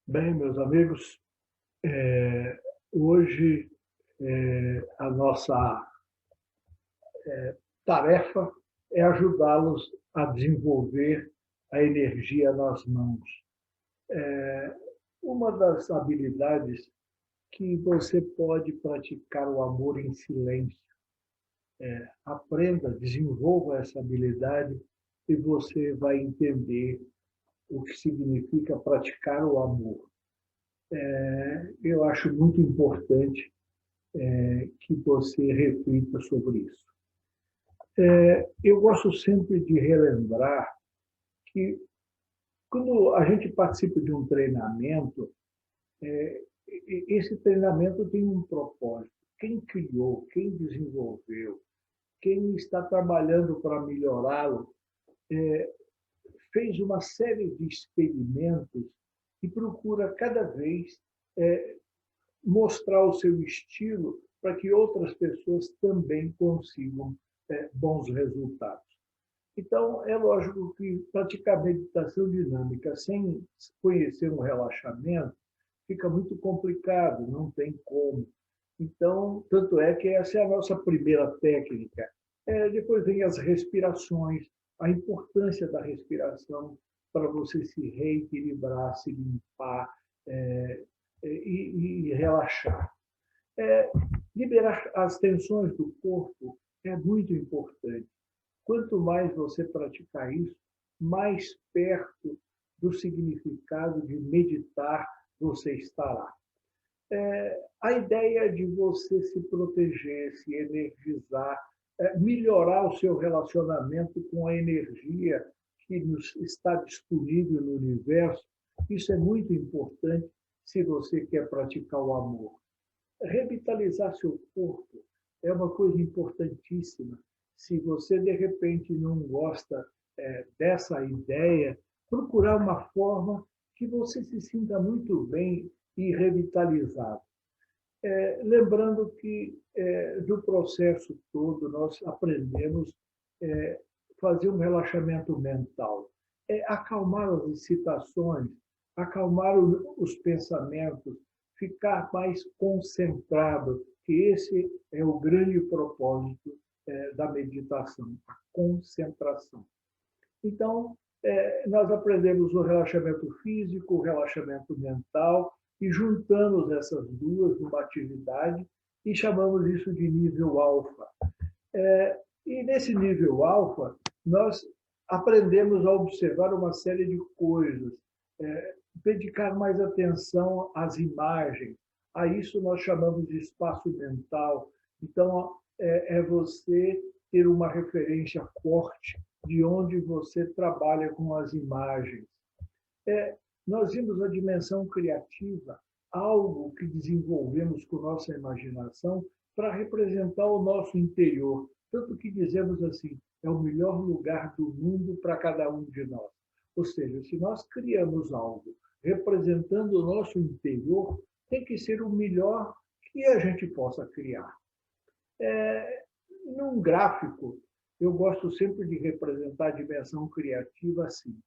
Bem, meus amigos, hoje a nossa tarefa é ajudá-los a desenvolver a energia nas mãos. Uma das habilidades que você pode praticar o amor em silêncio. Aprenda, desenvolva essa habilidade e você vai entender o que significa praticar o amor. Eu acho muito importante que você reflita sobre isso. Eu gosto sempre de relembrar que, quando a gente participa de um treinamento, esse treinamento tem um propósito. Quem criou, quem desenvolveu, quem está trabalhando para melhorá-lo, fez uma série de experimentos e procura cada vez mostrar o seu estilo para que outras pessoas também consigam bons resultados. Então, é lógico que praticar meditação dinâmica sem conhecer um relaxamento fica muito complicado, não tem como. Então, tanto é que essa é a nossa primeira técnica. Depois vem as respirações, a importância da respiração para você se reequilibrar, se limpar e relaxar. Liberar as tensões do corpo é muito importante. Quanto mais você praticar isso, mais perto do significado de meditar você estará. A ideia de você se proteger, se energizar, melhorar o seu relacionamento com a energia que está disponível no universo, isso é muito importante se você quer praticar o amor. Revitalizar seu corpo é uma coisa importantíssima. Se você, de repente, não gosta dessa ideia, procurar uma forma que você se sinta muito bem e revitalizado. Lembrando que, do processo todo, nós aprendemos a fazer um relaxamento mental, acalmar as excitações, acalmar os pensamentos, ficar mais concentrado, que esse é o grande propósito da meditação, a concentração. Então, nós aprendemos o relaxamento físico, o relaxamento mental, e juntamos essas duas numa atividade e chamamos isso de nível alfa. E nesse nível alfa, nós aprendemos a observar uma série de coisas, dedicar mais atenção às imagens. A isso nós chamamos de espaço mental. Então, é você ter uma referência forte de onde você trabalha com as imagens. Nós vimos a dimensão criativa, algo que desenvolvemos com nossa imaginação para representar o nosso interior. Tanto que dizemos assim, é o melhor lugar do mundo para cada um de nós. Ou seja, se nós criamos algo representando o nosso interior, tem que ser o melhor que a gente possa criar. Num gráfico, eu gosto sempre de representar a dimensão criativa assim.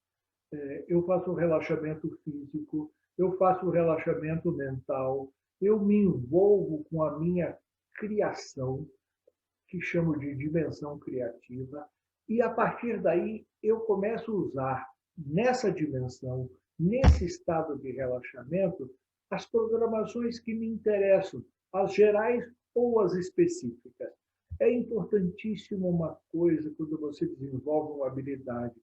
Eu faço um relaxamento físico, eu faço um relaxamento mental, eu me envolvo com a minha criação, que chamo de dimensão criativa, e a partir daí eu começo a usar nessa dimensão, nesse estado de relaxamento, as programações que me interessam, as gerais ou as específicas. É importantíssimo uma coisa quando você desenvolve uma habilidade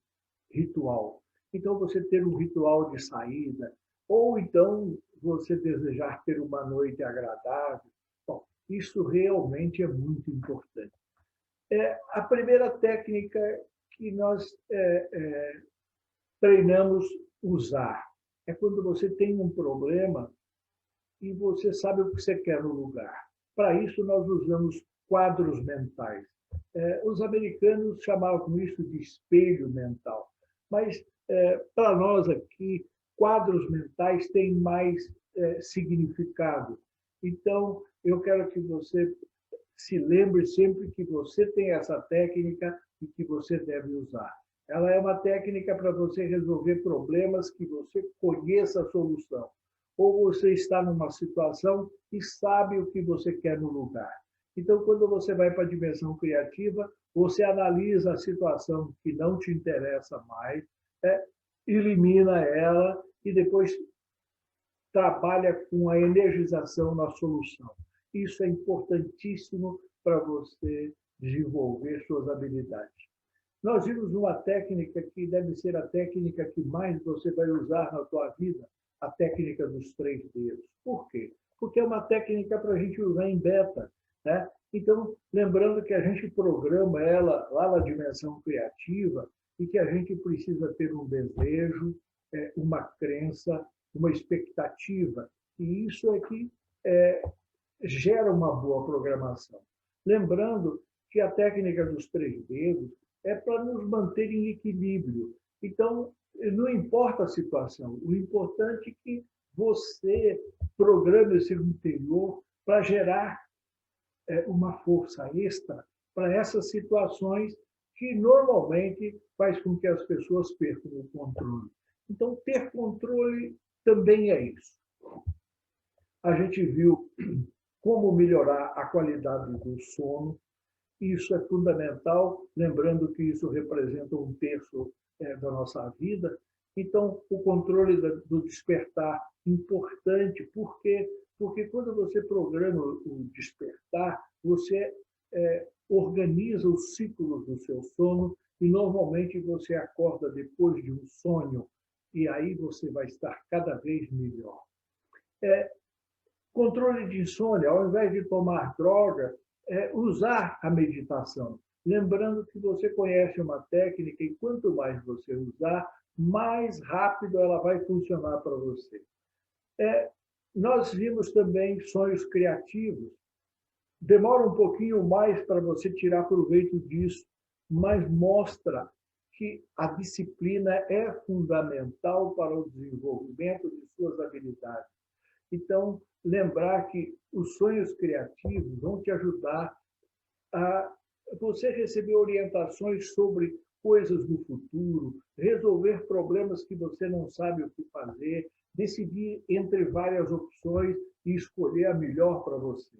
ritual. Então, você ter um ritual de saída, ou então você desejar ter uma noite agradável. Bom, isso realmente é muito importante. A primeira técnica que nós treinamos usar é quando você tem um problema e você sabe o que você quer no lugar. Para isso, nós usamos quadros mentais. Os americanos chamavam isso de espelho mental. Mas, para nós aqui, quadros mentais têm mais significado. Então, eu quero que você se lembre sempre que você tem essa técnica e que você deve usar. Ela é uma técnica para você resolver problemas que você conheça a solução. Ou você está numa situação e sabe o que você quer no lugar. Então, quando você vai para a dimensão criativa, você analisa a situação que não te interessa mais, elimina ela e depois trabalha com a energização na solução. Isso é importantíssimo para você desenvolver suas habilidades. Nós vimos uma técnica que deve ser a técnica que mais você vai usar na sua vida, a técnica dos 3 dedos. Por quê? Porque é uma técnica para a gente usar em beta, né? Então, lembrando que a gente programa ela lá na dimensão criativa e que a gente precisa ter um desejo, uma crença, uma expectativa. E isso é que gera uma boa programação. Lembrando que a técnica dos 3 dedos é para nos manter em equilíbrio. Então, não importa a situação, o importante é que você programe o seu interior para gerar uma força extra para essas situações que normalmente faz com que as pessoas percam o controle. Então, ter controle também é isso. A gente viu como melhorar a qualidade do sono. Isso é fundamental, lembrando que isso representa 1/3 da nossa vida. Então, o controle do despertar, importante, porque quando você programa o despertar, você organiza os ciclos do seu sono e normalmente você acorda depois de um sonho e aí você vai estar cada vez melhor. Controle de insônia, ao invés de tomar droga, usar a meditação. Lembrando que você conhece uma técnica e quanto mais você usar, mais rápido ela vai funcionar para você. Nós vimos também sonhos criativos. Demora um pouquinho mais para você tirar proveito disso, mas mostra que a disciplina é fundamental para o desenvolvimento de suas habilidades. Então, lembrar que os sonhos criativos vão te ajudar a você receber orientações sobre coisas do futuro, resolver problemas que você não sabe o que fazer, decidir entre várias opções e escolher a melhor para você.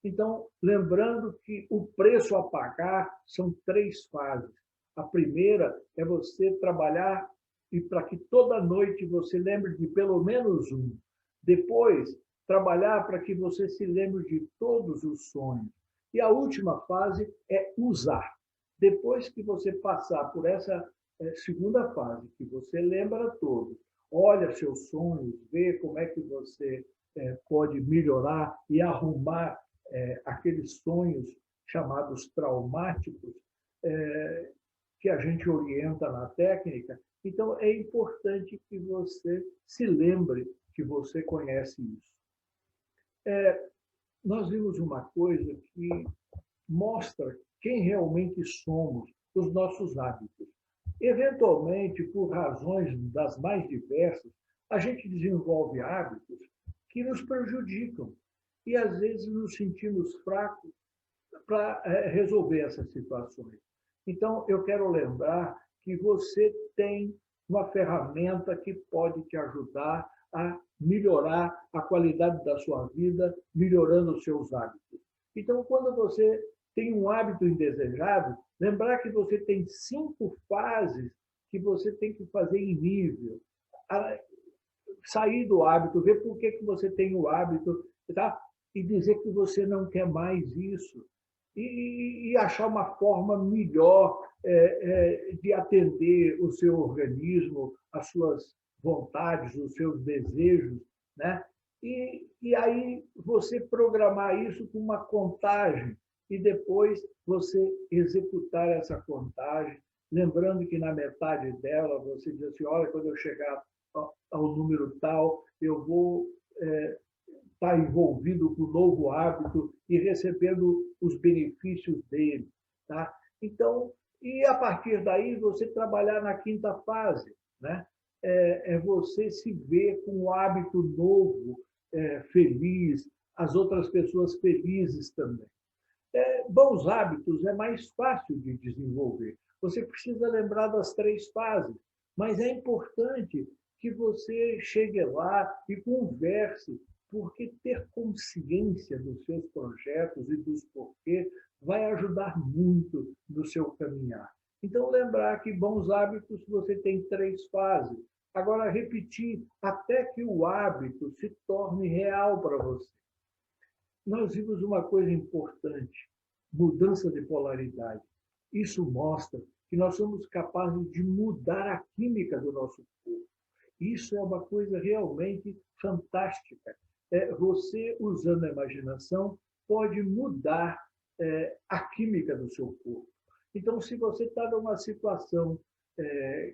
Então, lembrando que o preço a pagar são 3 fases. A primeira é você trabalhar e para que toda noite você lembre de pelo menos um. Depois, trabalhar para que você se lembre de todos os sonhos. E a última fase é usar. Depois que você passar por essa segunda fase, que você lembra todos, olha seus sonhos, vê como é que você pode melhorar e arrumar aqueles sonhos chamados traumáticos, que a gente orienta na técnica. Então, é importante que você se lembre que você conhece isso. Nós vimos uma coisa que mostra quem realmente somos, os nossos hábitos. Eventualmente, por razões das mais diversas, a gente desenvolve hábitos que nos prejudicam e, às vezes, nos sentimos fracos para resolver essas situações. Então, eu quero lembrar que você tem uma ferramenta que pode te ajudar a melhorar a qualidade da sua vida, melhorando os seus hábitos. Então, quando você tem um hábito indesejado, lembrar que você tem 5 fases que você tem que fazer em nível. Sair do hábito, ver por que você tem o hábito, tá? E dizer que você não quer mais isso. E achar uma forma melhor de atender o seu organismo, as suas vontades, os seus desejos, né? E aí você programar isso com uma contagem e depois você executar essa contagem, lembrando que na metade dela você diz assim, olha, quando eu chegar ao número tal, eu vou estar envolvido com o novo hábito e recebendo os benefícios dele, tá? Então, e a partir daí você trabalhar na 5ª fase, né? É você se ver com um hábito novo, feliz, as outras pessoas felizes também. Bons hábitos é mais fácil de desenvolver. Você precisa lembrar das 3 fases, mas é importante que você chegue lá e converse, porque ter consciência dos seus projetos e dos porquês vai ajudar muito no seu caminhar. Então, lembrar que bons hábitos você tem 3 fases. Agora, repetir até que o hábito se torne real para você. Nós vimos uma coisa importante, mudança de polaridade. Isso mostra que nós somos capazes de mudar a química do nosso corpo. Isso é uma coisa realmente fantástica. Você, usando a imaginação, pode mudar a química do seu corpo. Então, se você está numa situação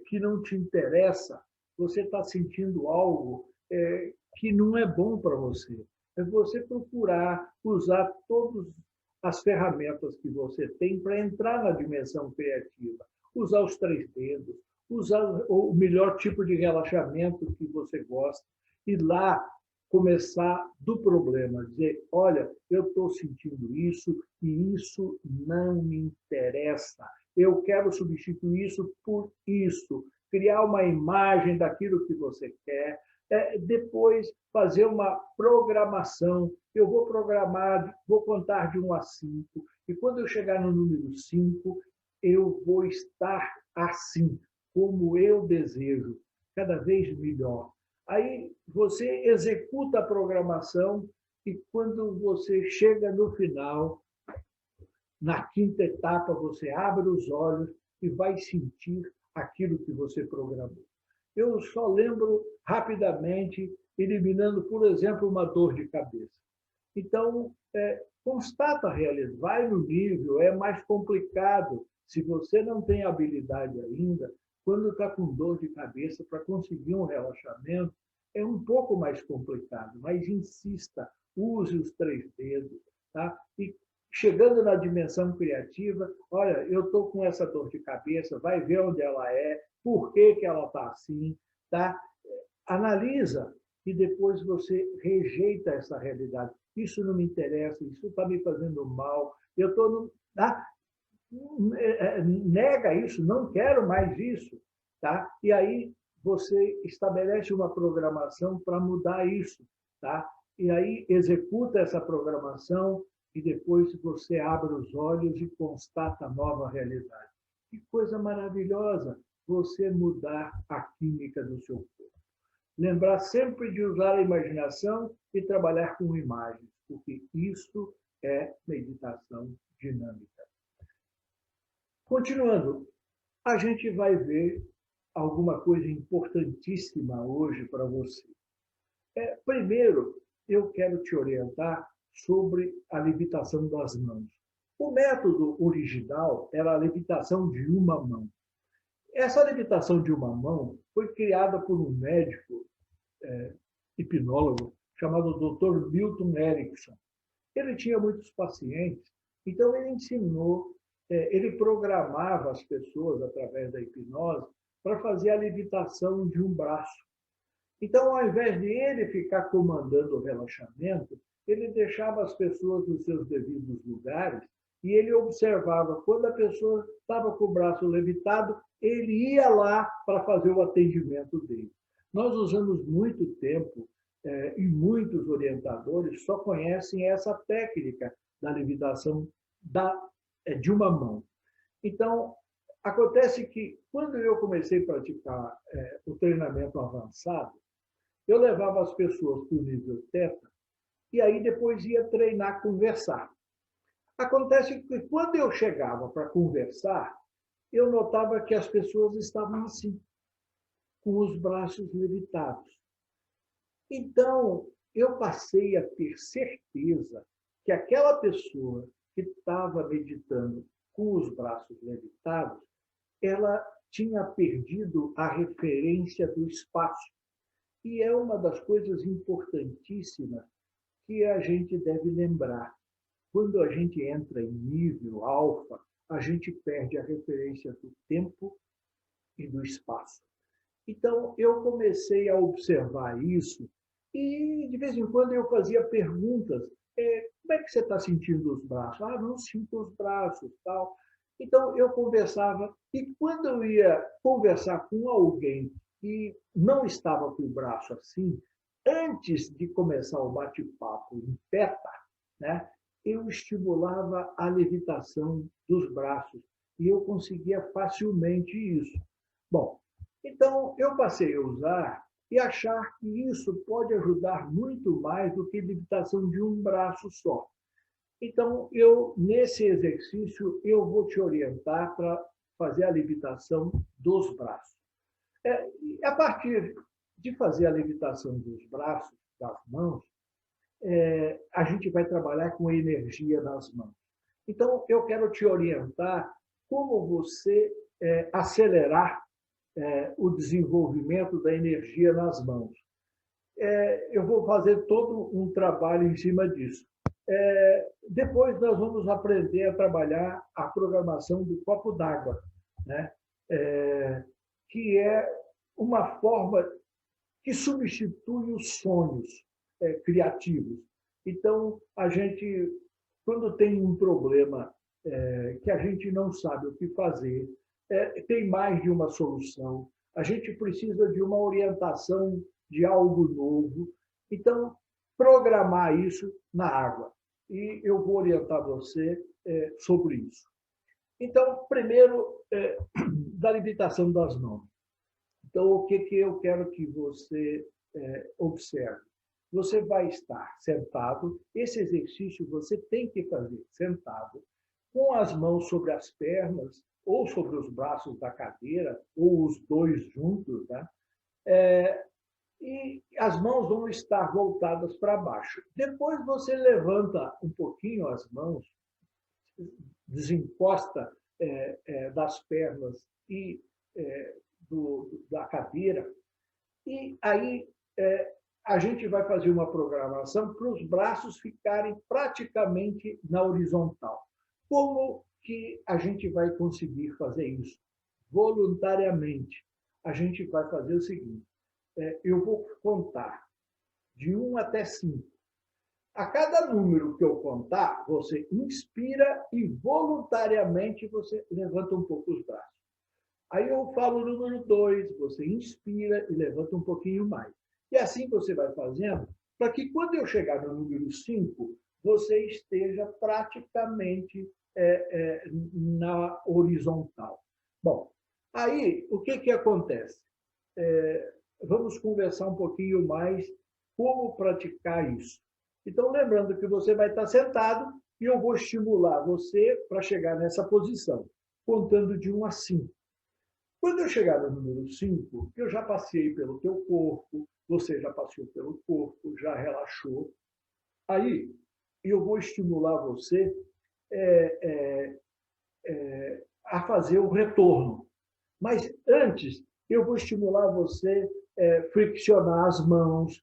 que não te interessa, você está sentindo algo que não é bom para você, é você procurar usar todas as ferramentas que você tem para entrar na dimensão criativa. Usar os 3 dedos, usar o melhor tipo de relaxamento que você gosta, e lá começar do problema, dizer, olha, eu estou sentindo isso e isso não me interessa. Eu quero substituir isso por isso. Criar uma imagem daquilo que você quer, depois fazer uma programação. Eu vou programar, vou contar de 1 a 5, e quando eu chegar no número 5, eu vou estar assim, como eu desejo, cada vez melhor. Aí você executa a programação e quando você chega no final, na 5ª etapa, você abre os olhos e vai sentir aquilo que você programou. Eu só lembro rapidamente, eliminando, por exemplo, uma dor de cabeça. Então, constata a realidade, vai no nível, é mais complicado. Se você não tem habilidade ainda, quando está com dor de cabeça, para conseguir um relaxamento, é um pouco mais complicado, mas insista, use os 3 dedos, tá? E chegando na dimensão criativa, olha, eu estou com essa dor de cabeça, vai ver onde ela é, por que ela está assim, tá? Analisa e depois você rejeita essa realidade. Isso não me interessa, isso está me fazendo mal, eu estou... Tá? Nega isso, não quero mais isso. Tá? E aí você estabelece uma programação para mudar isso. Tá? E aí executa essa programação e depois você abre os olhos e constata a nova realidade. Que coisa maravilhosa você mudar a química do seu corpo. Lembrar sempre de usar a imaginação e trabalhar com imagens, porque isso é meditação dinâmica. Continuando, a gente vai ver alguma coisa importantíssima hoje para você. Primeiro, eu quero te orientar sobre a levitação das mãos. O método original era a levitação de uma mão. Essa levitação de uma mão foi criada por um médico hipnólogo chamado Dr. Milton Erickson. Ele tinha muitos pacientes, então ele ensinou, ele programava as pessoas através da hipnose para fazer a levitação de um braço. Então, ao invés de ele ficar comandando o relaxamento, ele deixava as pessoas nos seus devidos lugares e ele observava quando a pessoa estava com o braço levitado, ele ia lá para fazer o atendimento dele. Nós usamos muito tempo e muitos orientadores só conhecem essa técnica da levitação de uma mão. Então, acontece que quando eu comecei a praticar o treinamento avançado, eu levava as pessoas para o nível teta e aí depois ia treinar, conversar. Acontece que quando eu chegava para conversar, eu notava que as pessoas estavam assim, com os braços levitados. Então, eu passei a ter certeza que aquela pessoa que estava meditando com os braços levitados, ela tinha perdido a referência do espaço. E é uma das coisas importantíssimas que a gente deve lembrar. Quando a gente entra em nível alfa, a gente perde a referência do tempo e do espaço. Então, eu comecei a observar isso E, de vez em quando, eu fazia perguntas. Como é que você está sentindo os braços? Ah, não sinto os braços, tal. Então, eu conversava. E quando eu ia conversar com alguém que não estava com o braço assim, antes de começar o bate-papo em teta, né, eu estimulava a levitação dos braços. E eu conseguia facilmente isso. Bom, então, eu passei a usar e achar que isso pode ajudar muito mais do que a limitação de um braço só. Então, nesse exercício, eu vou te orientar para fazer a levitação dos braços. E a partir de fazer a levitação dos braços, das mãos, a gente vai trabalhar com energia nas mãos. Então, eu quero te orientar como você acelerar o desenvolvimento da energia nas mãos. Eu vou fazer todo um trabalho em cima disso. Depois nós vamos aprender a trabalhar a programação do copo d'água, né? Que é uma forma que substitui os sonhos criativos. Então, a gente, quando tem um problema que a gente não sabe o que fazer, tem mais de uma solução, a gente precisa de uma orientação de algo novo. Então, programar isso na água. E eu vou orientar você sobre isso. Então, primeiro, da limitação das mãos. Então, o que eu quero que você observe? Você vai estar sentado, esse exercício você tem que fazer sentado, com as mãos sobre as pernas, ou sobre os braços da cadeira, ou os dois juntos, né? E as mãos vão estar voltadas para baixo. Depois você levanta um pouquinho as mãos, desencosta das pernas e da cadeira, e aí a gente vai fazer uma programação para os braços ficarem praticamente na horizontal. Como que a gente vai conseguir fazer isso? Voluntariamente. A gente vai fazer o seguinte: eu vou contar de 1 até 5. A cada número que eu contar, você inspira e voluntariamente você levanta um pouco os braços. Aí eu falo o número 2, você inspira e levanta um pouquinho mais. E assim você vai fazendo, para que quando eu chegar no número 5, você esteja praticamente na horizontal. Bom, aí o que acontece? Vamos conversar um pouquinho mais como praticar isso. Então, lembrando que você vai estar sentado e eu vou estimular você para chegar nessa posição, contando de 1 a 5. Quando eu chegar no número 5, eu já passei pelo teu corpo, você já passou pelo corpo, já relaxou. Aí, eu vou estimular você a fazer o retorno. Mas antes, eu vou estimular você a friccionar as mãos,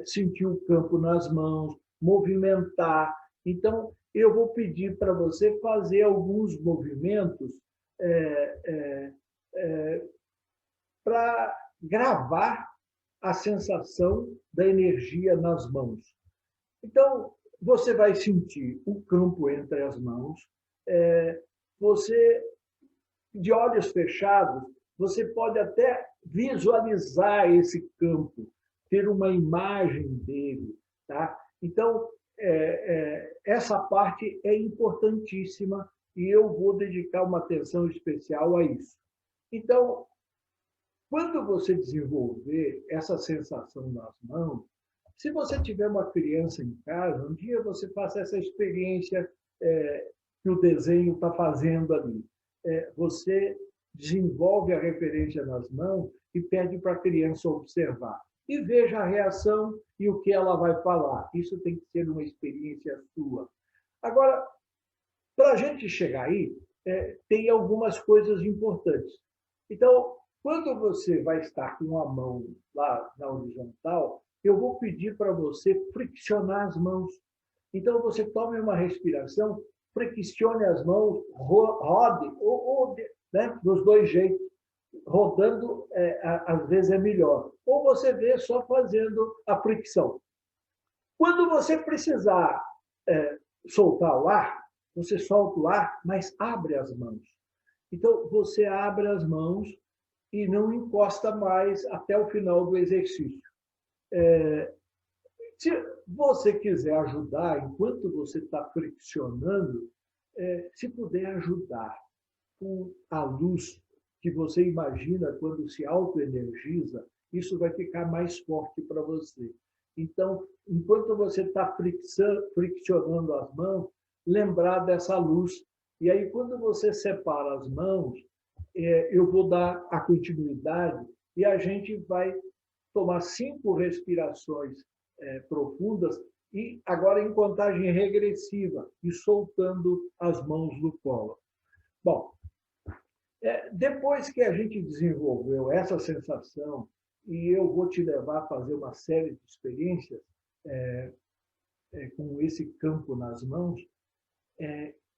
sentir o campo nas mãos, movimentar. Então, eu vou pedir para você fazer alguns movimentos para gravar a sensação da energia nas mãos. Então, você vai sentir o campo entre as mãos. Você, de olhos fechados, você pode até visualizar esse campo, ter uma imagem dele, tá? Então, essa parte é importantíssima e eu vou dedicar uma atenção especial a isso. Então, quando você desenvolver essa sensação nas mãos, se você tiver uma criança em casa, um dia você faça essa experiência que o desenho está fazendo ali. Você desenvolve a referência nas mãos e pede para a criança observar. E veja a reação e o que ela vai falar. Isso tem que ser uma experiência sua. Agora, para a gente chegar aí, tem algumas coisas importantes. Então, quando você vai estar com a mão lá na horizontal, eu vou pedir para você friccionar as mãos. Então, você tome uma respiração, friccione as mãos, rode, né, dos dois jeitos. rodando, às vezes é melhor. Ou você vê só fazendo a fricção. Quando você precisar soltar o ar, você solta o ar, mas abre as mãos. Então, você abre as mãos e não encosta mais até o final do exercício. Se você quiser ajudar, enquanto você está friccionando, se puder ajudar com a luz que você imagina quando se autoenergiza, isso vai ficar mais forte para você. Então, enquanto você está friccionando as mãos, lembrar dessa luz. E aí, quando você separa as mãos, eu vou dar a continuidade e a gente vai tomar 5 respirações profundas e agora em contagem regressiva e soltando as mãos do colo. Bom, depois que a gente desenvolveu essa sensação, e eu vou te levar a fazer uma série de experiências com esse campo nas mãos,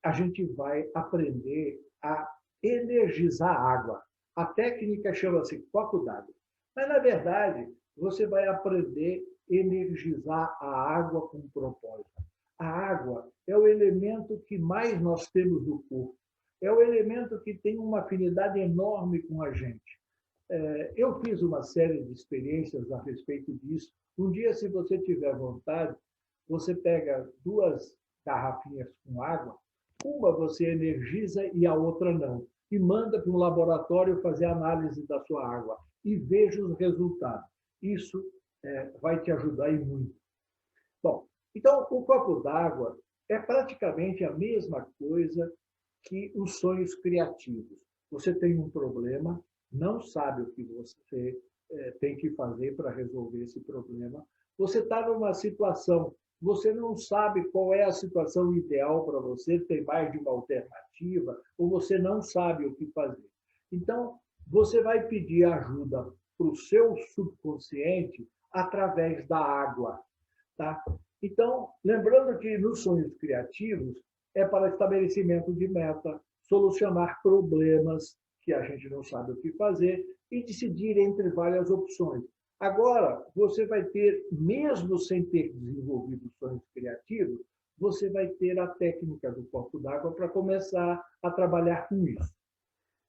a gente vai aprender a energizar a água. A técnica chama-se copo d'água. Mas, na verdade, você vai aprender a energizar a água com propósito. A água é o elemento que mais nós temos no corpo. É o elemento que tem uma afinidade enorme com a gente. Eu fiz uma série de experiências a respeito disso. Um dia, se você tiver vontade, você pega 2 garrafinhas com água, uma você energiza e a outra não, e manda para um laboratório fazer análise da sua água e veja os resultados. Isso vai te ajudar e muito. Bom, então, o copo d'água é praticamente a mesma coisa que os sonhos criativos. Você tem um problema, não sabe o que você tem que fazer para resolver esse problema. Você está numa situação, você não sabe qual é a situação ideal para você, tem mais de uma alternativa, ou você não sabe o que fazer. Então, você vai pedir ajuda para o seu subconsciente através da água. Tá? Então, lembrando que nos sonhos criativos é para estabelecimento de meta, solucionar problemas que a gente não sabe o que fazer e decidir entre várias opções. Agora, você vai ter, mesmo sem ter desenvolvido sonhos criativos, você vai ter a técnica do copo d'água para começar a trabalhar com isso.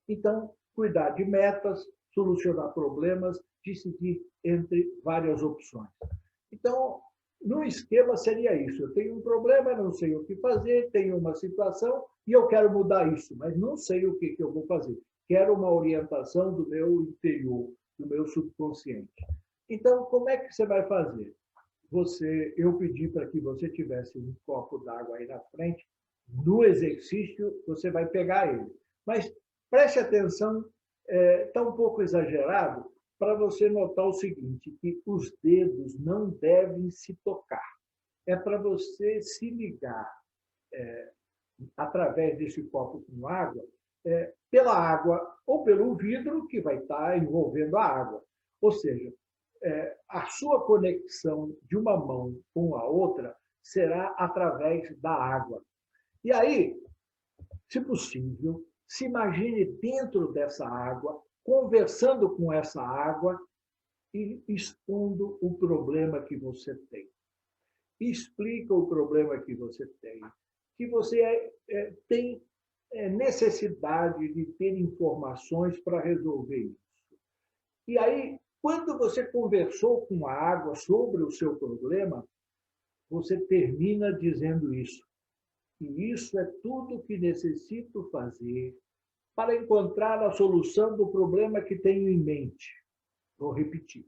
Então, cuidar de metas, solucionar problemas, decidir entre várias opções. Então, no esquema seria isso. Eu tenho um problema, não sei o que fazer, tenho uma situação e eu quero mudar isso, mas não sei o que eu vou fazer. Quero uma orientação do meu interior, do meu subconsciente. Então, como é que você vai fazer? Eu pedi para que você tivesse um copo d'água aí na frente. No exercício, você vai pegar ele. Mas preste atenção, está um pouco exagerado, para você notar o seguinte, que os dedos não devem se tocar. É para você se ligar através desse copo com água, pela água ou pelo vidro que vai estar envolvendo a água. Ou seja, a sua conexão de uma mão com a outra será através da água. E aí, se possível, se imagine dentro dessa água, conversando com essa água e expondo o problema que você tem. Explica o problema que você tem. Que você tem necessidade de ter informações para resolver isso. E aí, quando você conversou com a água sobre o seu problema, você termina dizendo isso. E isso é tudo que necessito fazer para encontrar a solução do problema que tenho em mente. Vou repetir.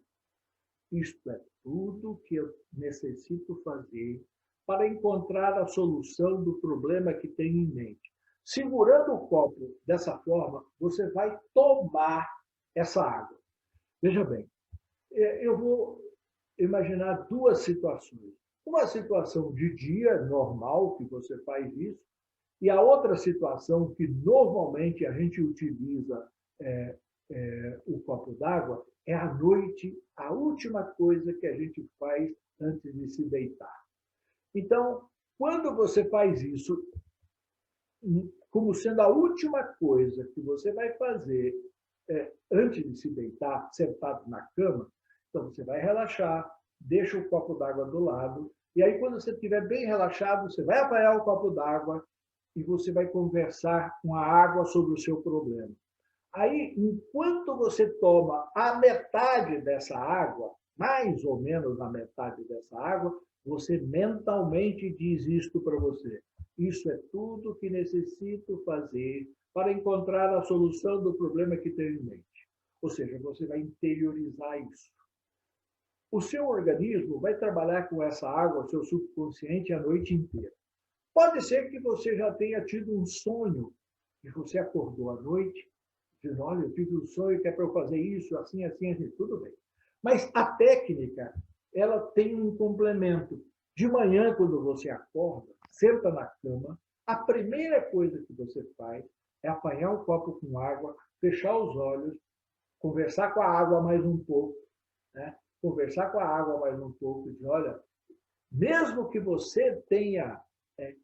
Isto é tudo que eu necessito fazer para encontrar a solução do problema que tenho em mente. Segurando o copo dessa forma, você vai tomar essa água. Veja bem, eu vou imaginar 2 situações. Uma situação de dia normal, que você faz isso, e a outra situação que normalmente a gente utiliza o copo d'água é à noite, a última coisa que a gente faz antes de se deitar. Então, quando você faz isso, como sendo a última coisa que você vai fazer antes de se deitar, sentado na cama, então você vai relaxar, deixa o copo d'água do lado, e aí quando você estiver bem relaxado, você vai apanhar o copo d'água e você vai conversar com a água sobre o seu problema. Aí, enquanto você toma a metade dessa água, mais ou menos a metade dessa água, você mentalmente diz isto para você. Isso é tudo que necessito fazer para encontrar a solução do problema que tenho em mente. Ou seja, você vai interiorizar isso. O seu organismo vai trabalhar com essa água, o seu subconsciente, a noite inteira. Pode ser que você já tenha tido um sonho, que você acordou à noite, dizendo, olha, eu tive um sonho que é para eu fazer isso, assim, assim, assim, tudo bem. Mas a técnica, ela tem um complemento. De manhã, quando você acorda, senta na cama, a primeira coisa que você faz é apanhar um copo com água, fechar os olhos, conversar com a água mais um pouco, né? Conversar com a água mais um pouco, e dizer, olha, mesmo que você tenha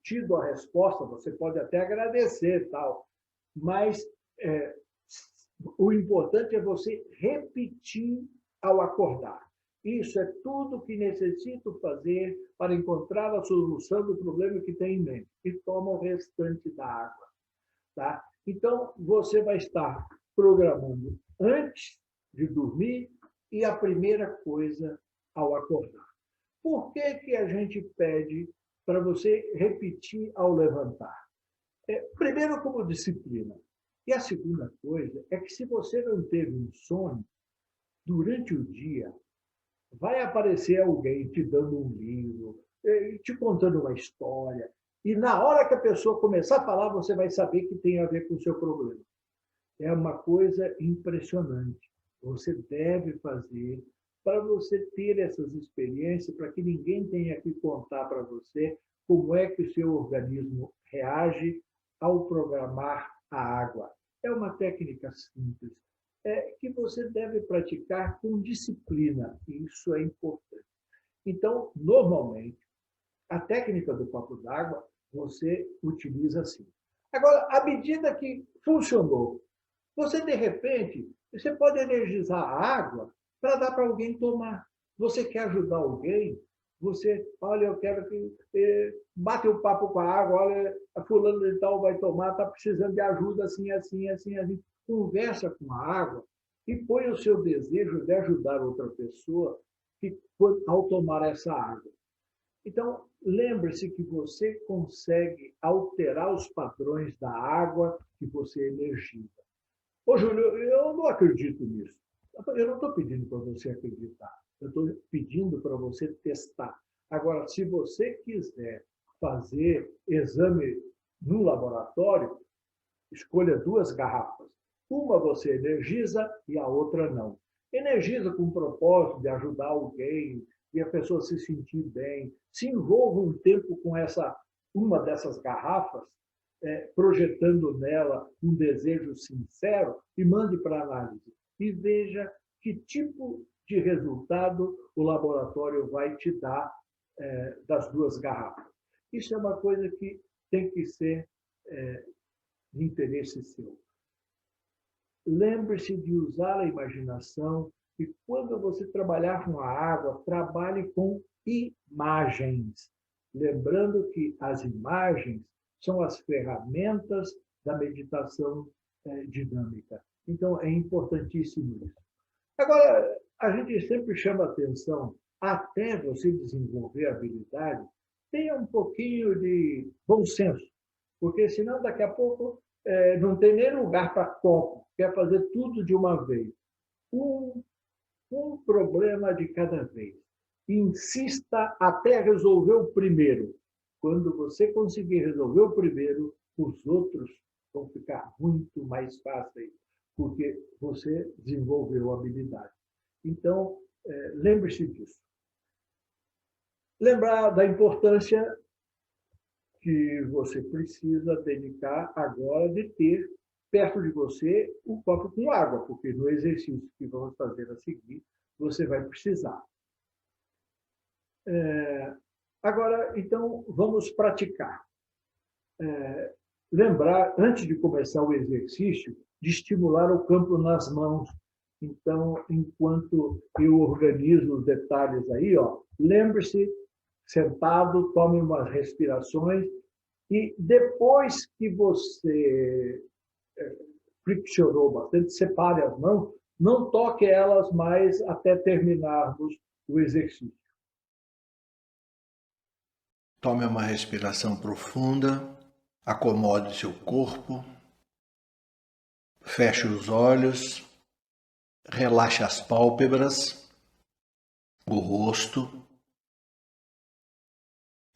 tido a resposta, você pode até agradecer, tal, mas o importante é você repetir ao acordar. Isso é tudo que necessito fazer para encontrar a solução do problema que tem em mente. E toma o restante da água. Tá? Então, você vai estar programando antes de dormir e a primeira coisa ao acordar. Por que a gente pede para você repetir ao levantar? Primeiro, como disciplina. E a segunda coisa é que se você não teve um sonho, durante o dia, vai aparecer alguém te dando um livro, te contando uma história, e na hora que a pessoa começar a falar, você vai saber que tem a ver com o seu problema. É uma coisa impressionante. Você deve fazer para você ter essas experiências, para que ninguém tenha que contar para você como é que o seu organismo reage ao programar a água. É uma técnica simples, que você deve praticar com disciplina, e isso é importante. Então, normalmente, a técnica do copo d'água você utiliza assim. Agora, à medida que funcionou, você, de repente, você pode energizar a água para dar para alguém tomar. Você quer ajudar alguém, você, olha, eu quero que bate o papo com a água, olha, a fulano de tal vai tomar, está precisando de ajuda, assim, assim, assim, assim. Conversa com a água e põe o seu desejo de ajudar outra pessoa ao tomar essa água. Então, lembre-se que você consegue alterar os padrões da água que você energiza. Ô, Júlio, eu não acredito nisso. Eu não estou pedindo para você acreditar. Eu estou pedindo para você testar. Agora, se você quiser fazer exame no laboratório, escolha 2 garrafas. Uma você energiza e a outra não. Energiza com o propósito de ajudar alguém, e a pessoa se sentir bem. Se envolva um tempo com uma dessas garrafas, projetando nela um desejo sincero e mande para análise. E veja que tipo de resultado o laboratório vai te dar das 2 garrafas. Isso é uma coisa que tem que ser de interesse seu. Lembre-se de usar a imaginação e quando você trabalhar com a água, trabalhe com imagens. Lembrando que as imagens são as ferramentas da meditação dinâmica. Então, é importantíssimo isso. Agora, a gente sempre chama atenção, até você desenvolver a habilidade, tenha um pouquinho de bom senso, porque senão daqui a pouco não tem nem lugar para copo, quer fazer tudo de uma vez. Um problema de cada vez. Insista até resolver o primeiro. Quando você conseguir resolver o primeiro, os outros vão ficar muito mais fáceis, porque você desenvolveu a habilidade. Então, lembre-se disso. Lembrar da importância que você precisa dedicar agora de ter perto de você um copo com água, porque no exercício que vamos fazer a seguir, você vai precisar. Agora, então, vamos praticar. Lembrar, antes de começar o exercício, de estimular o campo nas mãos. Então, enquanto eu organizo os detalhes aí, lembre-se, sentado, tome umas respirações e depois que você friccionou bastante, separe as mãos, não toque elas mais até terminarmos o exercício. Tome uma respiração profunda, acomode seu corpo, feche os olhos, relaxe as pálpebras, o rosto.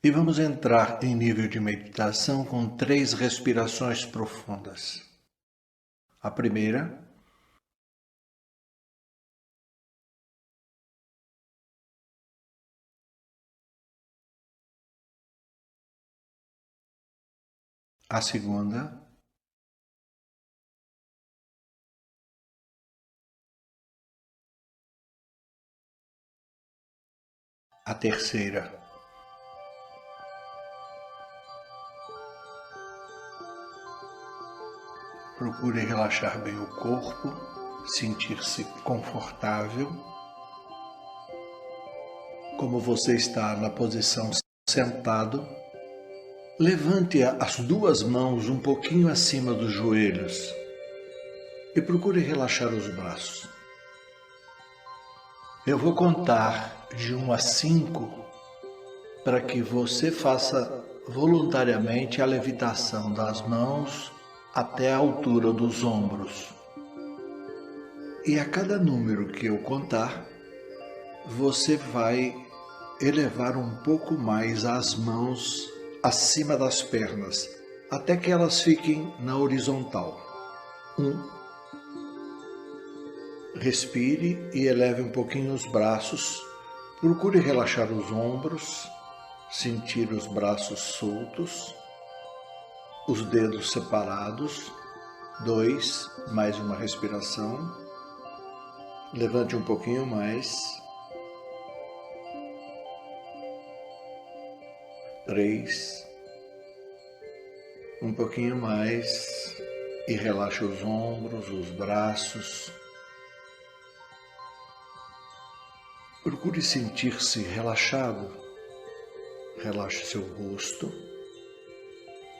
E vamos entrar em nível de meditação com 3 respirações profundas. A primeira, a segunda, a terceira. Procure relaxar bem o corpo, sentir-se confortável. Como você está na posição sentado, levante as 2 mãos um pouquinho acima dos joelhos e procure relaxar os braços. Eu vou contar de 1 a 5 para que você faça voluntariamente a levitação das mãos até a altura dos ombros. E a cada número que eu contar, você vai elevar um pouco mais as mãos acima das pernas, até que elas fiquem na horizontal. 1. Respire e eleve um pouquinho os braços. Procure relaxar os ombros, sentir os braços soltos, os dedos separados. 2. Mais uma respiração. Levante um pouquinho mais. 3. Um pouquinho mais. E relaxe os ombros, os braços. Procure sentir-se relaxado. Relaxe seu rosto.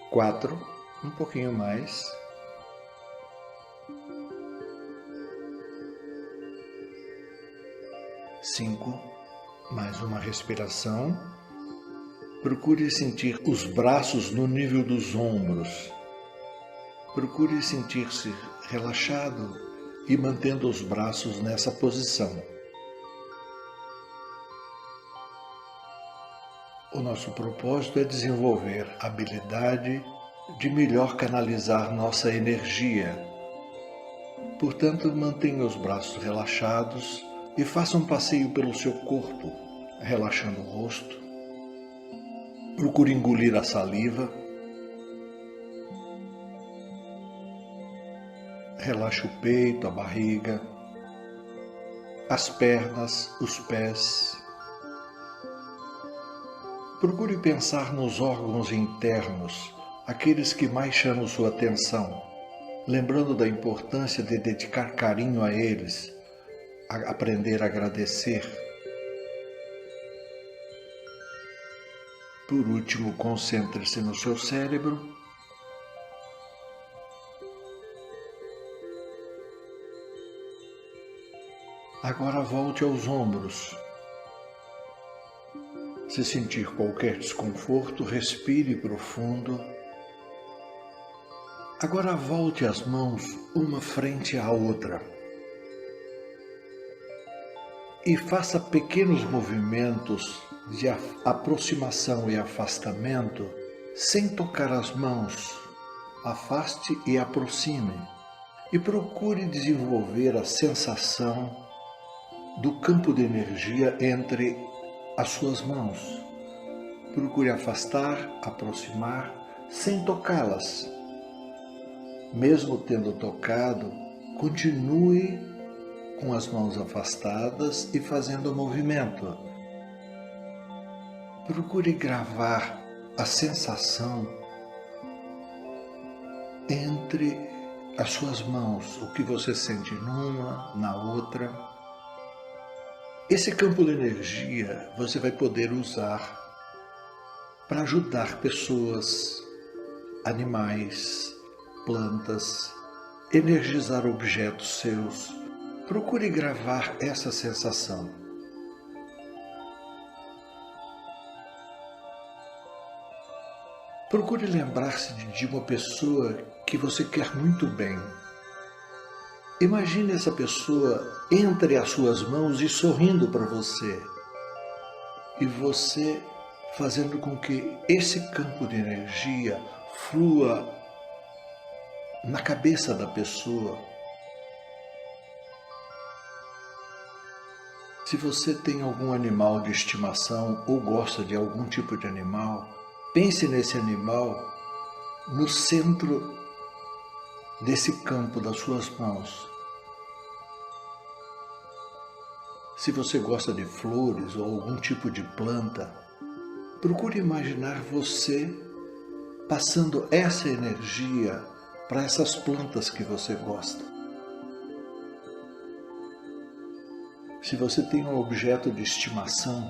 4. Um pouquinho mais. 5. Mais uma respiração. Procure sentir os braços no nível dos ombros. Procure sentir-se relaxado e mantendo os braços nessa posição. O nosso propósito é desenvolver a habilidade de melhor canalizar nossa energia. Portanto, mantenha os braços relaxados e faça um passeio pelo seu corpo, relaxando o rosto. Procure engolir a saliva. Relaxe o peito, a barriga, as pernas, os pés. Procure pensar nos órgãos internos, aqueles que mais chamam sua atenção, lembrando da importância de dedicar carinho a eles, a aprender a agradecer. Por último, concentre-se no seu cérebro. Agora volte aos ombros. Se sentir qualquer desconforto, respire profundo. Agora volte as mãos uma frente à outra. E faça pequenos movimentos de aproximação e afastamento sem tocar as mãos. Afaste e aproxime. E procure desenvolver a sensação do campo de energia entre as suas mãos. Procure afastar, aproximar, sem tocá-las. Mesmo tendo tocado, continue com as mãos afastadas e fazendo o movimento. Procure gravar a sensação entre as suas mãos, o que você sente numa, na outra. Esse campo de energia você vai poder usar para ajudar pessoas, animais, plantas, energizar objetos seus. Procure gravar essa sensação. Procure lembrar-se de uma pessoa que você quer muito bem. Imagine essa pessoa entre as suas mãos e sorrindo para você. E você fazendo com que esse campo de energia flua na cabeça da pessoa. Se você tem algum animal de estimação ou gosta de algum tipo de animal, pense nesse animal no centro desse campo das suas mãos. Se você gosta de flores ou algum tipo de planta, procure imaginar você passando essa energia para essas plantas que você gosta. Se você tem um objeto de estimação,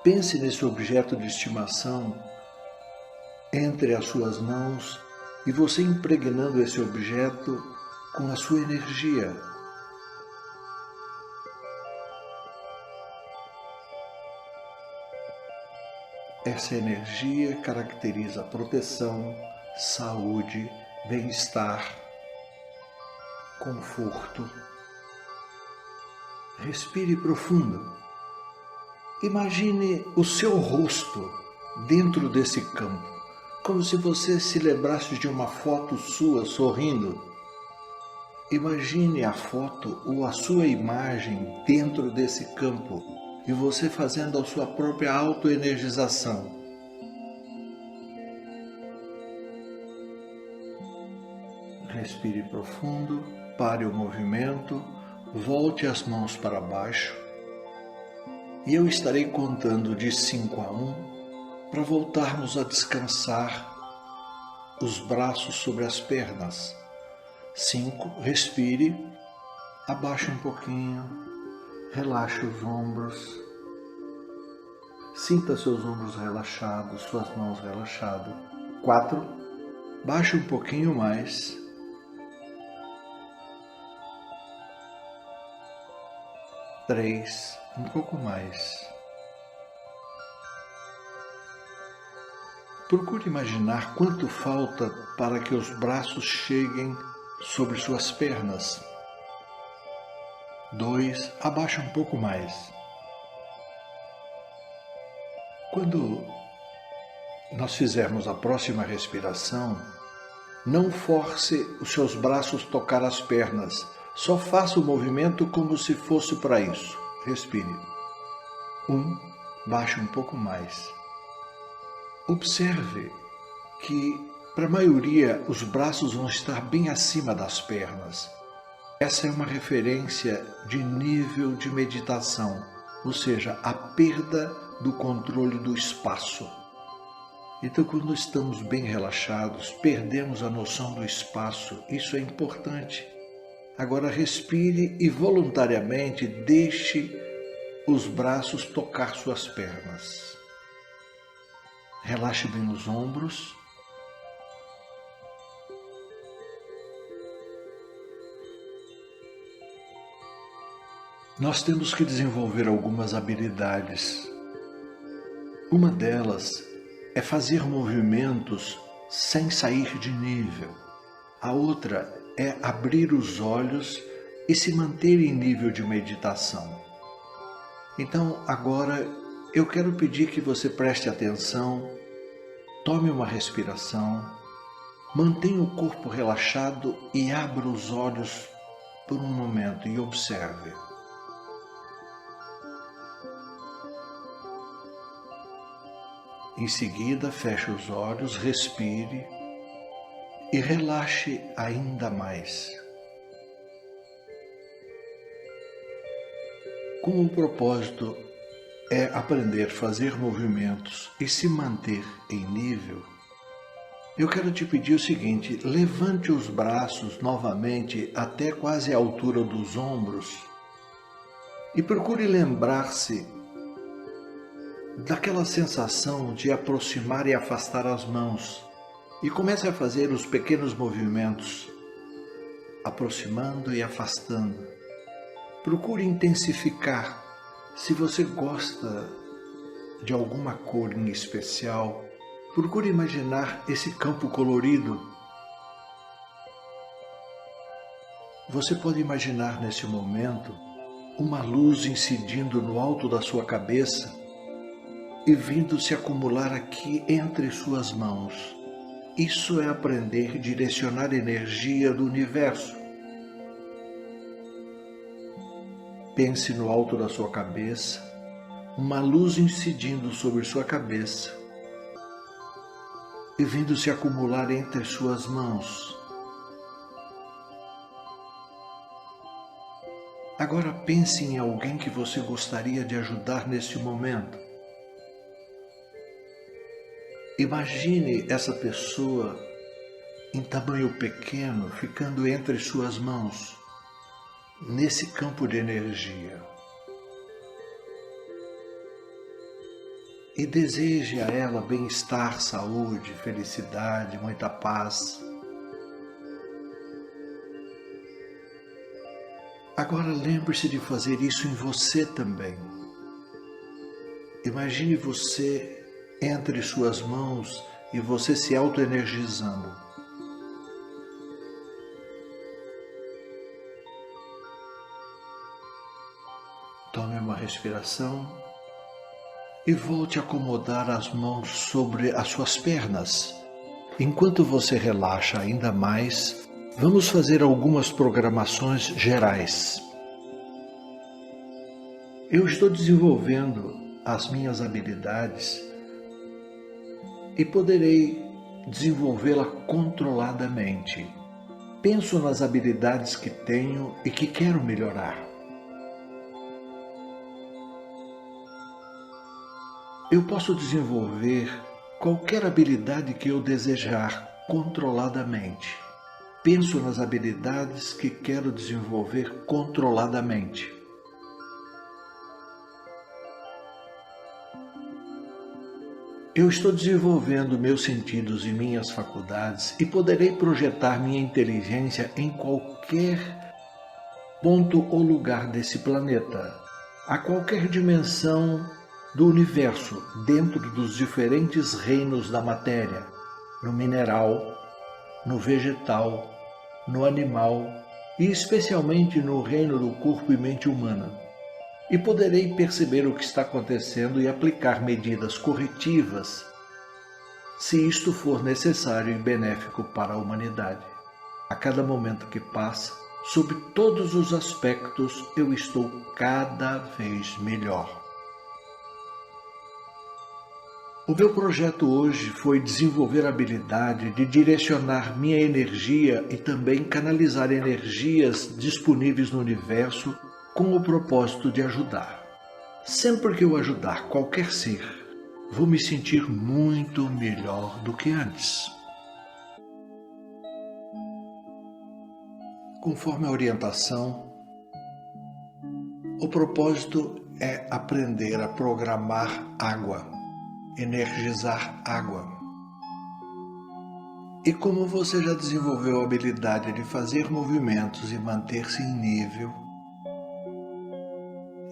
pense nesse objeto de estimação entre as suas mãos e você impregnando esse objeto com a sua energia. Essa energia caracteriza proteção, saúde, bem-estar, conforto. Respire profundo. Imagine o seu rosto dentro desse campo, como se você se lembrasse de uma foto sua sorrindo. Imagine a foto ou a sua imagem dentro desse campo e você fazendo a sua própria autoenergização. Respire profundo, pare o movimento, volte as mãos para baixo e eu estarei contando de 5 a 1 para voltarmos a descansar os braços sobre as pernas. 5, respire, abaixe um pouquinho, relaxe os ombros, sinta seus ombros relaxados, suas mãos relaxadas. 4, baixe um pouquinho mais. 3, um pouco mais. Procure imaginar quanto falta para que os braços cheguem sobre suas pernas. 2, abaixa um pouco mais. Quando nós fizermos a próxima respiração, não force os seus braços tocar as pernas. Só faça o movimento como se fosse para isso. Respire. 1, baixe um pouco mais. Observe que, para a maioria, os braços vão estar bem acima das pernas. Essa é uma referência de nível de meditação, ou seja, a perda do controle do espaço. Então, quando estamos bem relaxados, perdemos a noção do espaço. Isso é importante. Agora respire e voluntariamente deixe os braços tocar suas pernas. Relaxe bem os ombros. Nós temos que desenvolver algumas habilidades. Uma delas é fazer movimentos sem sair de nível. A outra é abrir os olhos e se manter em nível de meditação. Então, agora, eu quero pedir que você preste atenção, tome uma respiração, mantenha o corpo relaxado e abra os olhos por um momento e observe. Em seguida, feche os olhos, respire e relaxe ainda mais. Como o propósito é aprender a fazer movimentos e se manter em nível, Eu quero te pedir o seguinte: levante os braços novamente até quase a altura dos ombros e procure lembrar-se daquela sensação de aproximar e afastar as mãos. E comece a fazer os pequenos movimentos, aproximando e afastando. Procure intensificar. Se você gosta de alguma cor em especial, procure imaginar esse campo colorido. Você pode imaginar nesse momento uma luz incidindo no alto da sua cabeça e vindo se acumular aqui entre suas mãos. Isso é aprender a direcionar a energia do universo. Pense no alto da sua cabeça, uma luz incidindo sobre sua cabeça e vindo se acumular entre suas mãos. Agora pense em alguém que você gostaria de ajudar nesse momento. Imagine essa pessoa em tamanho pequeno, ficando entre suas mãos, nesse campo de energia. E deseje a ela bem-estar, saúde, felicidade, muita paz. Agora lembre-se de fazer isso em você também. Imagine você entre suas mãos e você se auto-energizando. Tome uma respiração e volte a acomodar as mãos sobre as suas pernas. Enquanto você relaxa ainda mais, vamos fazer algumas programações gerais. Eu estou desenvolvendo as minhas habilidades e poderei desenvolvê-la controladamente. Penso nas habilidades que tenho e que quero melhorar. Eu posso desenvolver qualquer habilidade que eu desejar controladamente. Penso nas habilidades que quero desenvolver controladamente. Eu estou desenvolvendo meus sentidos e minhas faculdades e poderei projetar minha inteligência em qualquer ponto ou lugar desse planeta, a qualquer dimensão do universo, dentro dos diferentes reinos da matéria, no mineral, no vegetal, no animal e especialmente no reino do corpo e mente humana. E poderei perceber o que está acontecendo e aplicar medidas corretivas, se isto for necessário e benéfico para a humanidade. A cada momento que passa, sob todos os aspectos, eu estou cada vez melhor. O meu projeto hoje foi desenvolver a habilidade de direcionar minha energia e também canalizar energias disponíveis no universo com o propósito de ajudar. Sempre que eu ajudar qualquer ser, vou me sentir muito melhor do que antes. Conforme a orientação, o propósito é aprender a programar água, energizar água. E como você já desenvolveu a habilidade de fazer movimentos e manter-se em nível,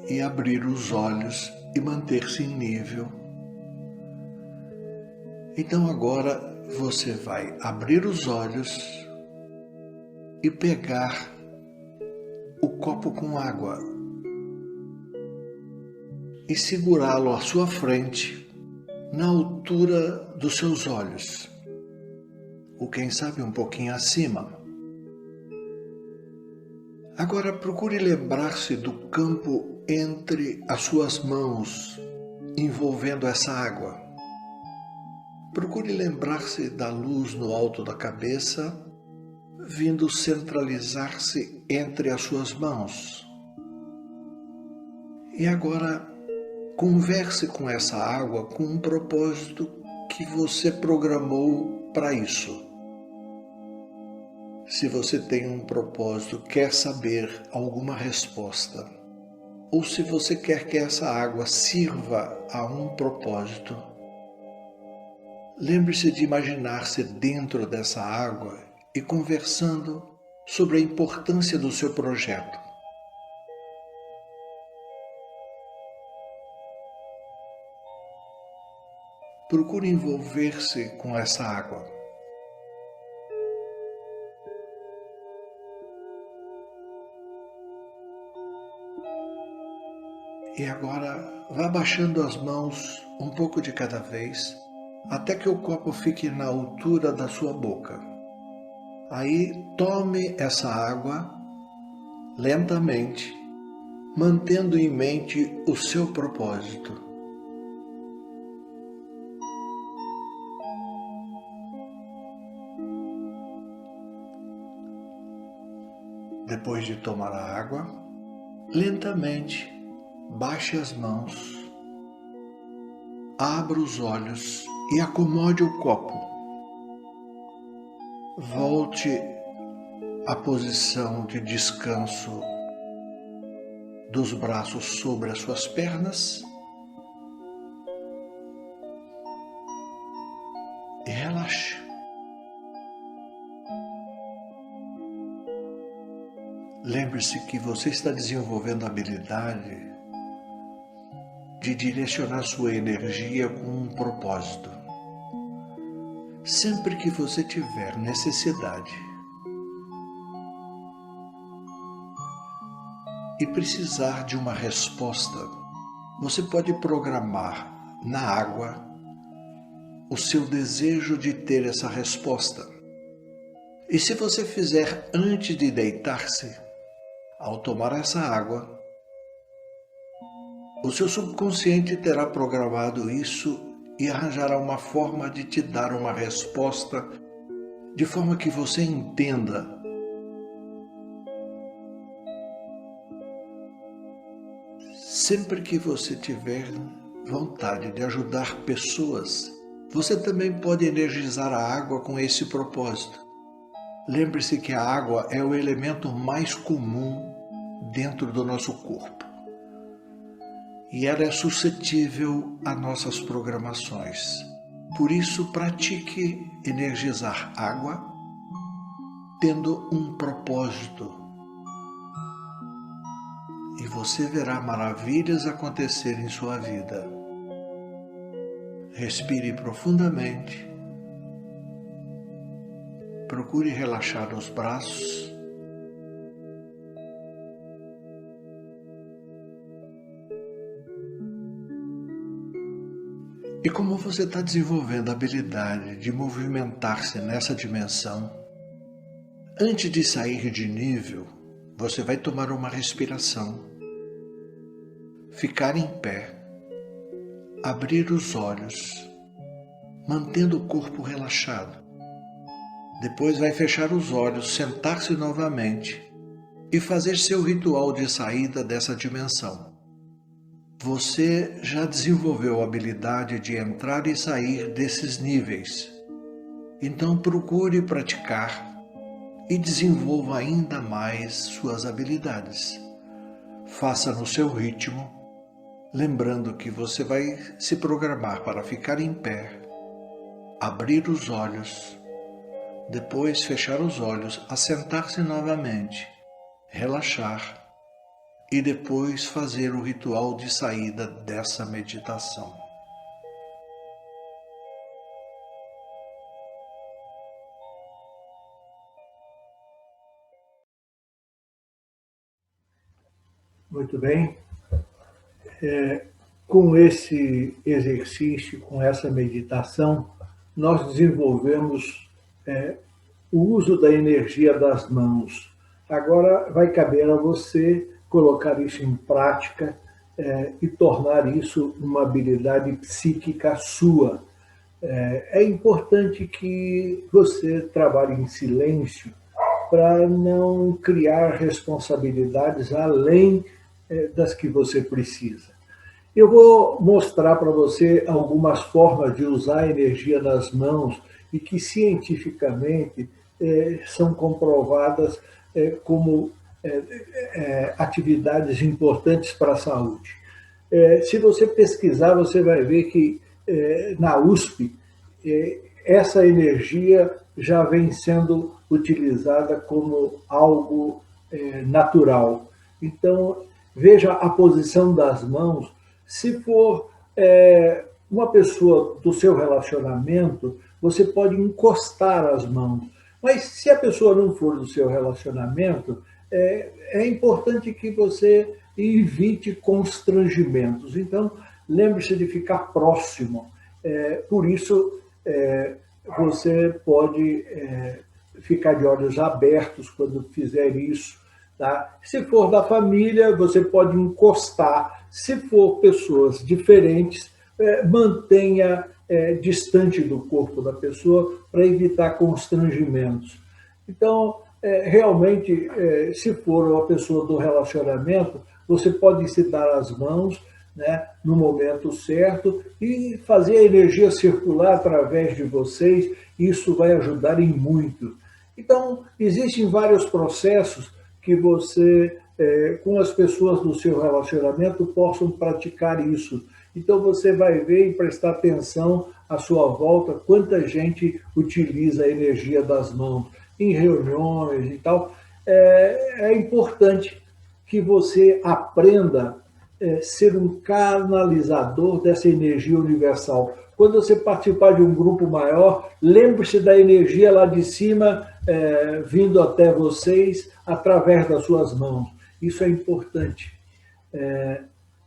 e abrir os olhos e manter-se em nível. Então agora você vai abrir os olhos e pegar o copo com água e segurá-lo à sua frente, na altura dos seus olhos, ou quem sabe um pouquinho acima. Agora procure lembrar-se do campo entre as suas mãos, envolvendo essa água. Procure lembrar-se da luz no alto da cabeça, vindo centralizar-se entre as suas mãos. E agora, converse com essa água com um propósito que você programou para isso. Se você tem um propósito, quer saber alguma resposta, ou se você quer que essa água sirva a um propósito, lembre-se de imaginar-se dentro dessa água e conversando sobre a importância do seu projeto. Procure envolver-se com essa água. E agora vá baixando as mãos um pouco de cada vez, até que o copo fique na altura da sua boca. Aí tome essa água lentamente, mantendo em mente o seu propósito. Depois de tomar a água, lentamente baixe as mãos, abra os olhos e acomode o copo. Volte à posição de descanso dos braços sobre as suas pernas e relaxe. Lembre-se que você está desenvolvendo a habilidade de direcionar sua energia com um propósito. Sempre que você tiver necessidade e precisar de uma resposta, você pode programar na água o seu desejo de ter essa resposta. E se você fizer antes de deitar-se, ao tomar essa água, o seu subconsciente terá programado isso e arranjará uma forma de te dar uma resposta de forma que você entenda. Sempre que você tiver vontade de ajudar pessoas, você também pode energizar a água com esse propósito. Lembre-se que a água é o elemento mais comum dentro do nosso corpo. E ela é suscetível a nossas programações. Por isso, pratique energizar água tendo um propósito. E você verá maravilhas acontecer em sua vida. Respire profundamente. Procure relaxar os braços. E como você está desenvolvendo a habilidade de movimentar-se nessa dimensão, antes de sair de nível, você vai tomar uma respiração, ficar em pé, abrir os olhos, mantendo o corpo relaxado. Depois vai fechar os olhos, sentar-se novamente e fazer seu ritual de saída dessa dimensão. Você já desenvolveu a habilidade de entrar e sair desses níveis. Então procure praticar e desenvolva ainda mais suas habilidades. Faça no seu ritmo, lembrando que você vai se programar para ficar em pé, abrir os olhos, depois fechar os olhos, assentar-se novamente, relaxar e depois fazer o ritual de saída dessa meditação. Muito bem. Com esse exercício, com essa meditação, nós desenvolvemos o uso da energia das mãos. Agora vai caber a você colocar isso em prática e tornar isso uma habilidade psíquica sua. É importante que você trabalhe em silêncio para não criar responsabilidades além das que você precisa. Eu vou mostrar para você algumas formas de usar a energia das mãos e que cientificamente são comprovadas como atividades importantes para a saúde. Se você pesquisar, você vai ver que na USP essa energia já vem sendo utilizada como algo natural. Então, veja a posição das mãos. Se for uma pessoa do seu relacionamento, você pode encostar as mãos. Mas se a pessoa não for do seu relacionamento, é importante que você evite constrangimentos. Então, lembre-se de ficar próximo. Por isso, você pode ficar de olhos abertos quando fizer isso. Tá? Se for da família, você pode encostar. Se for pessoas diferentes, mantenha distante do corpo da pessoa para evitar constrangimentos. Então, realmente, se for uma pessoa do relacionamento, você pode se dar as mãos, né, no momento certo e fazer a energia circular através de vocês. Isso vai ajudar em muito. Então, existem vários processos que você, com as pessoas do seu relacionamento, possam praticar isso. Então, você vai ver e prestar atenção à sua volta, quanta gente utiliza a energia das mãos em reuniões e tal. É importante que você aprenda a ser um canalizador dessa energia universal. Quando você participar de um grupo maior, lembre-se da energia lá de cima, vindo até vocês através das suas mãos. Isso é importante.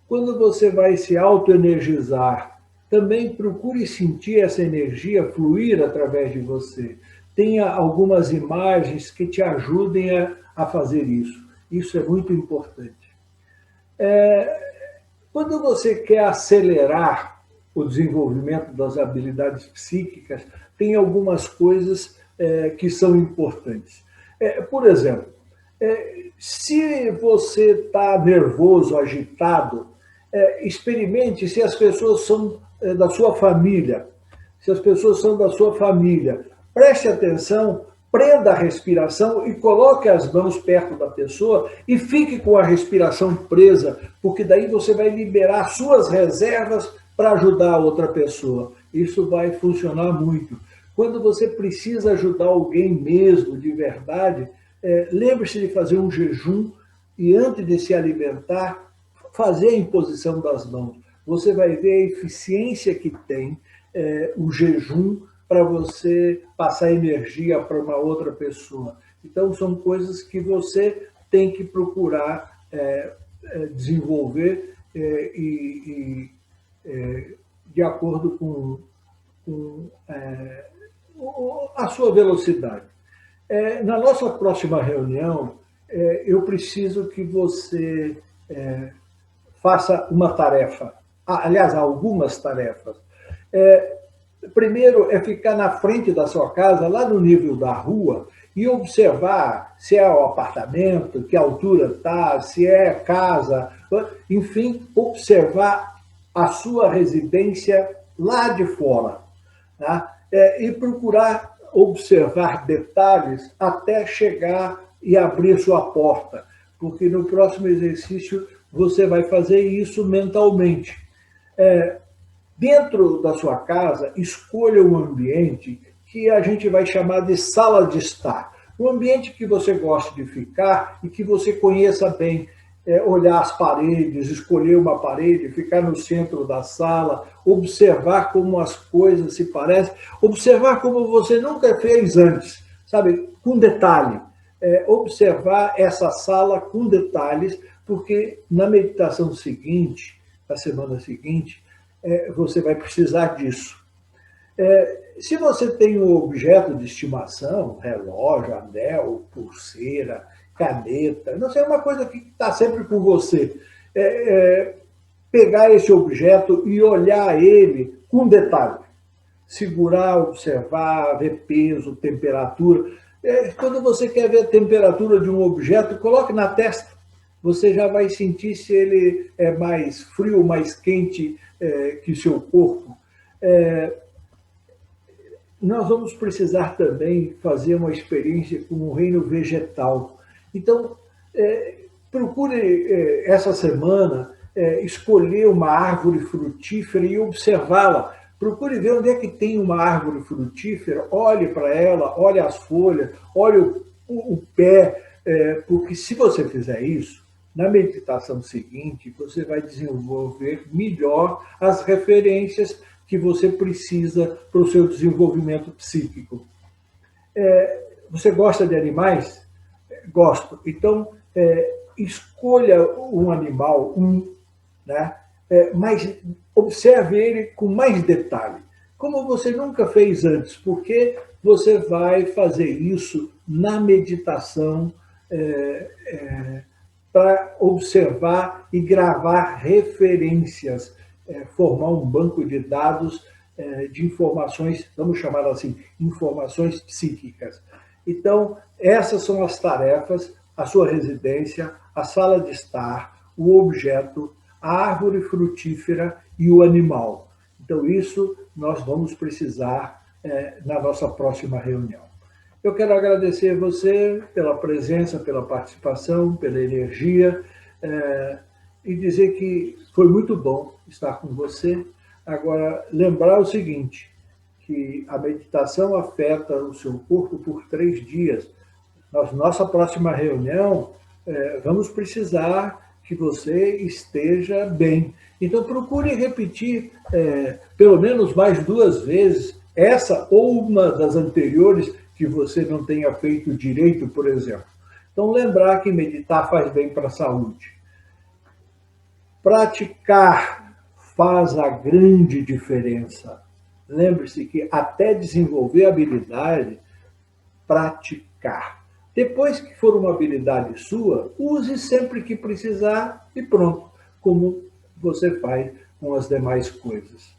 Quando você vai se autoenergizar, também procure sentir essa energia fluir através de você. Tenha algumas imagens que te ajudem a fazer isso. Isso é muito importante. Quando você quer acelerar o desenvolvimento das habilidades psíquicas, tem algumas coisas que são importantes. Por exemplo, se você está nervoso, agitado, experimente se as pessoas são da sua família. Se as pessoas são da sua família, preste atenção, prenda a respiração e coloque as mãos perto da pessoa e fique com a respiração presa, porque daí você vai liberar suas reservas para ajudar a outra pessoa. Isso vai funcionar muito. Quando você precisa ajudar alguém mesmo, de verdade, lembre-se de fazer um jejum e antes de se alimentar, fazer a imposição das mãos. Você vai ver a eficiência que tem o jejum para você passar energia para uma outra pessoa. Então, são coisas que você tem que procurar desenvolver de acordo com a sua velocidade. Na nossa próxima reunião, eu preciso que você faça uma tarefa. Aliás, algumas tarefas. Primeiro é ficar na frente da sua casa, lá no nível da rua, e observar se é o apartamento, que altura está, se é casa, enfim, observar a sua residência lá de fora, tá? E procurar observar detalhes até chegar e abrir sua porta, porque no próximo exercício você vai fazer isso mentalmente. Dentro da sua casa, escolha um ambiente que a gente vai chamar de sala de estar. Um ambiente que você goste de ficar e que você conheça bem. Olhar as paredes, escolher uma parede, ficar no centro da sala, observar como as coisas se parecem, observar como você nunca fez antes, sabe? Com detalhe. Observar essa sala com detalhes, porque na meditação seguinte, na semana seguinte, você vai precisar disso. Se você tem um objeto de estimação, relógio, anel, pulseira, caneta, não sei, uma coisa que está sempre com você, pegar esse objeto e olhar ele com detalhe. Segurar, observar, ver peso, temperatura. Quando você quer ver a temperatura de um objeto, coloque na testa. Você já vai sentir se ele é mais frio, mais quente que seu corpo. nós vamos precisar também fazer uma experiência com o reino vegetal. Então, procure essa semana escolher uma árvore frutífera e observá-la. Procure ver onde é que tem uma árvore frutífera, olhe para ela, olhe as folhas, olhe o pé, porque se você fizer isso, na meditação seguinte, você vai desenvolver melhor as referências que você precisa para o seu desenvolvimento psíquico. Você gosta de animais? Gosto. Então, escolha um animal, né? Mas observe ele com mais detalhe, como você nunca fez antes, porque você vai fazer isso na meditação para observar e gravar referências, formar um banco de dados de informações, vamos chamar assim, informações psíquicas. Então, essas são as tarefas, a sua residência, a sala de estar, o objeto, a árvore frutífera e o animal. Então, isso nós vamos precisar na nossa próxima reunião. Eu quero agradecer você pela presença, pela participação, pela energia, e dizer que foi muito bom estar com você. Agora, lembrar o seguinte, que a meditação afeta o seu corpo por 3 dias. Na nossa próxima reunião, vamos precisar que você esteja bem. Então, procure repetir pelo menos mais 2 vezes, essa ou uma das anteriores que você não tenha feito direito, por exemplo. Então, lembrar que meditar faz bem para a saúde. Praticar faz a grande diferença. Lembre-se que até desenvolver a habilidade, praticar. Depois que for uma habilidade sua, use sempre que precisar e pronto, como você faz com as demais coisas.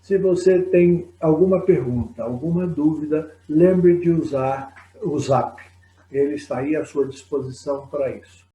Se você tem alguma pergunta, alguma dúvida, lembre de usar o Zap. Ele está aí à sua disposição para isso.